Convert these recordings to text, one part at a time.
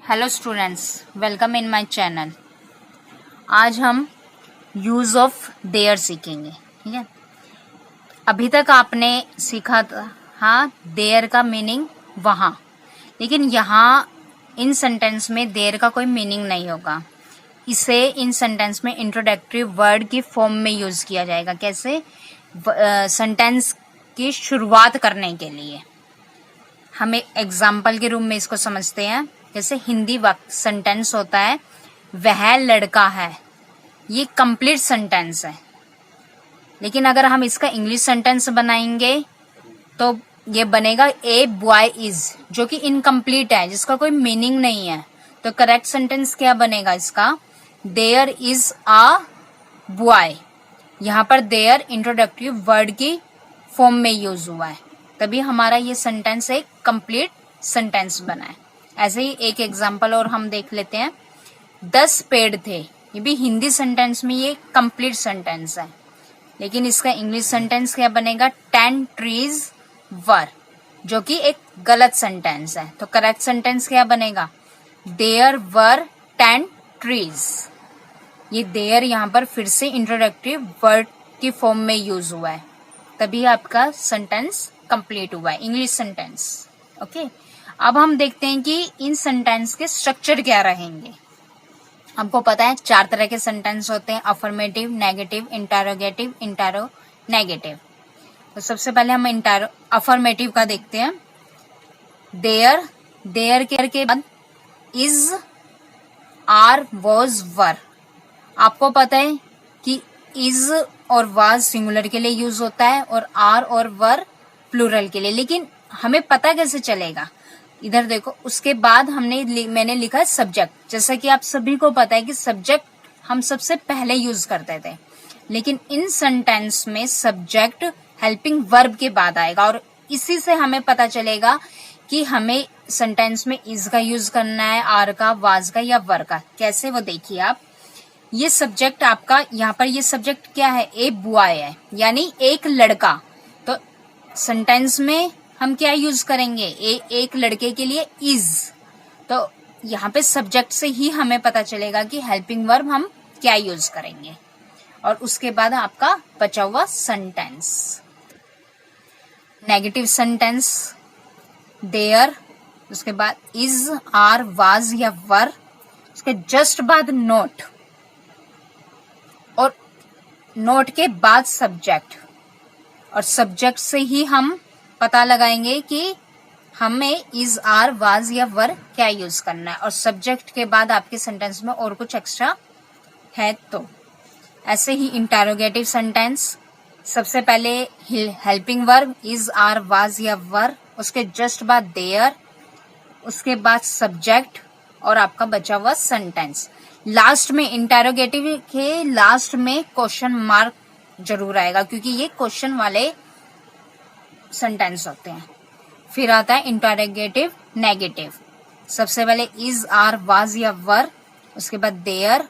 Hello students, welcome in my channel. आज हम use of their सीखेंगे। ठीक है, अभी तक आपने सीखा था हाँ देयर का मीनिंग वहाँ, लेकिन यहाँ इन सेंटेंस में देयर का कोई मीनिंग नहीं होगा। इसे इन सेंटेंस में इंट्रोडक्टरी वर्ड की फॉर्म में यूज़ किया जाएगा। कैसे? सेंटेंस की शुरुआत करने के लिए। हम एक एग्जाम्पल के रूप में इसको समझते हैं। जैसे हिंदी वाक्य सेंटेंस होता है वह लड़का है, ये कंप्लीट सेंटेंस है। लेकिन अगर हम इसका इंग्लिश सेंटेंस बनाएंगे तो ये बनेगा ए बॉय इज, जो कि इनकम्प्लीट है, जिसका कोई मीनिंग नहीं है। तो करेक्ट सेंटेंस क्या बनेगा इसका? There is a boy. यहाँ पर देयर इंट्रोडक्टरी वर्ड की फॉर्म में यूज हुआ है, तभी हमारा ये सेंटेंस एक कंप्लीट सेंटेंस बना है। ऐसे ही एक एग्जांपल और हम देख लेते हैं। 10 पेड़ थे, ये भी हिंदी सेंटेंस में ये कंप्लीट सेंटेंस है, लेकिन इसका इंग्लिश सेंटेंस क्या बनेगा? 10 ट्रीज वर, जो कि एक गलत सेंटेंस है। तो करेक्ट सेंटेंस क्या बनेगा? There were 10 trees. ये देयर यहाँ पर फिर से इंट्रोडक्टरी वर्ड की फॉर्म में यूज हुआ है, तभी आपका सेंटेंस कंप्लीट हुआ है, इंग्लिश सेंटेंस। ओके, अब हम देखते हैं कि इन सेंटेंस के स्ट्रक्चर क्या रहेंगे। आपको पता है 4 तरह के सेंटेंस होते हैं: affirmative, negative, interrogative, intro negative. तो सबसे पहले हम अफर्मेटिव का देखते हैं। देयर के बाद इज, आर, वॉज, वर। आपको पता है कि इज और वाज सिंगुलर के लिए यूज होता है और आर और वर प्लूरल के लिए, लेकिन हमें पता कैसे चलेगा? इधर देखो, उसके बाद मैंने लिखा है सब्जेक्ट। जैसा कि आप सभी को पता है कि सब्जेक्ट हम सबसे पहले यूज करते थे, लेकिन इन सेंटेंस में सब्जेक्ट हेल्पिंग वर्ब के बाद आएगा, और इसी से हमें पता चलेगा कि हमें सेंटेंस में इज का यूज करना है, आर का, वाज का या वर का। कैसे, वो देखिए आप। ये सब्जेक्ट आपका, यहाँ पर ये सब्जेक्ट क्या है? ए बॉय है, यानी एक लड़का। तो सेंटेंस में हम क्या यूज करेंगे? एक लड़के के लिए इज। तो यहाँ पे सब्जेक्ट से ही हमें पता चलेगा कि हेल्पिंग वर्ब हम क्या यूज करेंगे। और उसके बाद आपका बचा हुआ सेंटेंस, नेगेटिव सेंटेंस, देयर, उसके बाद इज, आर, वाज या वर, उसके जस्ट बाद नोट, और नोट के बाद सब्जेक्ट, और सब्जेक्ट से ही हम पता लगाएंगे कि हमें इज, आर, वाज या वर क्या यूज करना है। और सब्जेक्ट के बाद आपके सेंटेंस में और कुछ एक्स्ट्रा है तो। ऐसे ही इंटरोगेटिव सेंटेंस, सबसे पहले helping verb is, are, was या वर, उसके जस्ट बाद देयर, उसके बाद सब्जेक्ट, और आपका बचा हुआ सेंटेंस। लास्ट में इंटरोगेटिव के लास्ट में क्वेश्चन मार्क जरूर आएगा, क्योंकि ये क्वेश्चन वाले सेंटेंस होते हैं। फिर आता है इंटरोगेटिव नेगेटिव। सबसे पहले इज, आर, वाज या वर, उसके बाद देयर,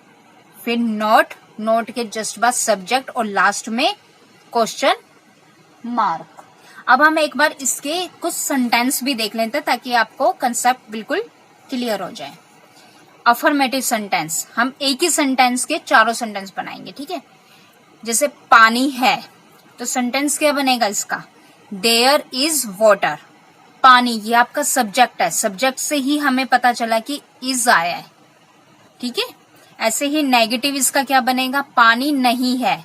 फिर नोट के जस्ट बाद सब्जेक्ट, और लास्ट में क्वेश्चन मार्क। अब हम एक बार इसके कुछ सेंटेंस भी देख लेते हैं, ताकि आपको कंसेप्ट बिल्कुल क्लियर हो जाए। अफर्मेटिव सेंटेंस, हम एक ही सेंटेंस के चारों सेंटेंस बनाएंगे। ठीक है, जैसे पानी है, तो सेंटेंस क्या बनेगा इसका? There is water. पानी, ये आपका सब्जेक्ट है, सब्जेक्ट से ही हमें पता चला कि इज आया है। ठीक है, ऐसे ही नेगेटिव इसका क्या बनेगा? पानी नहीं है,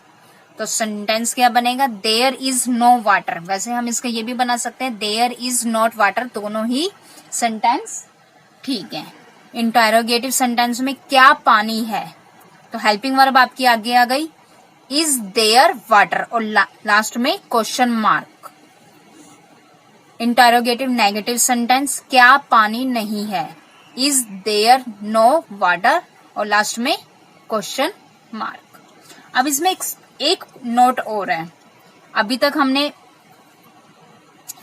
तो सेंटेंस क्या बनेगा? There is no water. वैसे हम इसका ये भी बना सकते हैं, देयर इज नॉट वाटर। दोनों ही सेंटेंस ठीक है। इंटरोगेटिव सेंटेंस में क्या पानी है, तो हेल्पिंग वर्ब आपकी आगे आ गई, इज देयर वाटर, और लास्ट में question mark. Interrogative negative sentence, क्या पानी नहीं है, इज देयर नो वाटर, और लास्ट में क्वेश्चन मार्क। अब इसमें एक नोट और है। अभी तक हमने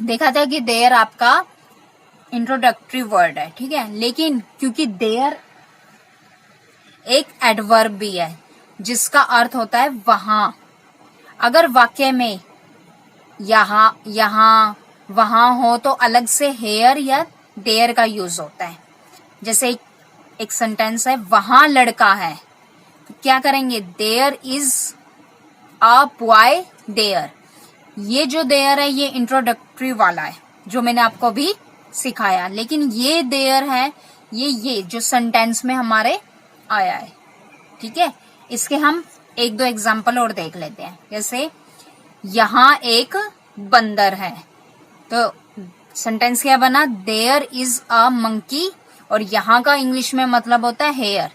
देखा था कि देयर आपका इंट्रोडक्टरी वर्ड है, ठीक है, लेकिन क्योंकि देयर एक एडवर्ब भी है, जिसका अर्थ होता है वहां। अगर वाक्य में यहाँ वहां हो तो अलग से हेयर या देयर का यूज होता है। जैसे एक सेंटेंस है वहां लड़का है, तो क्या करेंगे, there is a boy there. ये जो देयर है ये इंट्रोडक्टरी वाला है जो मैंने आपको अभी सिखाया, लेकिन ये देयर है ये जो सेंटेंस में हमारे आया है। ठीक है, इसके हम एक दो एग्जाम्पल और देख लेते हैं। जैसे यहाँ एक बंदर है, तो सेंटेंस क्या बना, देयर इज अ मंकी, और यहाँ का इंग्लिश में मतलब होता है हेयर।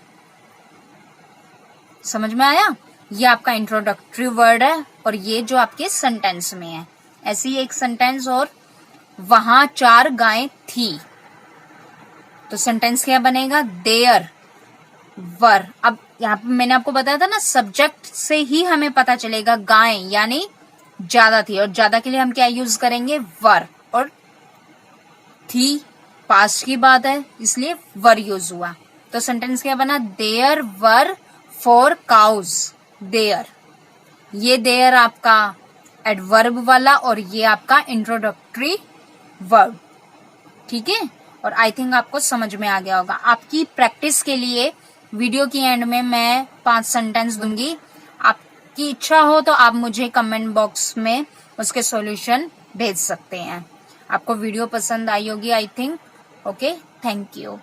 समझ में आया? ये आपका इंट्रोडक्टरी वर्ड है और ये जो आपके सेंटेंस में है। ऐसी एक सेंटेंस और, वहां 4 गायें थी, तो सेंटेंस क्या बनेगा, देयर वर। अब यहाँ पे मैंने आपको बताया था ना, सब्जेक्ट से ही हमें पता चलेगा गायें यानी ज्यादा थी, और ज्यादा के लिए हम क्या यूज करेंगे, वर, और थी पास्ट की बात है इसलिए वर यूज हुआ। तो सेंटेंस क्या बना, देयर वर 4 काउज देयर। ये देयर आपका एडवर्ब वाला और ये आपका इंट्रोडक्टरी वर्ब। ठीक है, और आई थिंक आपको समझ में आ गया होगा। आपकी प्रैक्टिस के लिए वीडियो की एंड में मैं 5 सेंटेंस दूंगी, आपकी इच्छा हो तो आप मुझे कमेंट बॉक्स में उसके सॉल्यूशन भेज सकते हैं। आपको वीडियो पसंद आई होगी I think. Okay, thank you.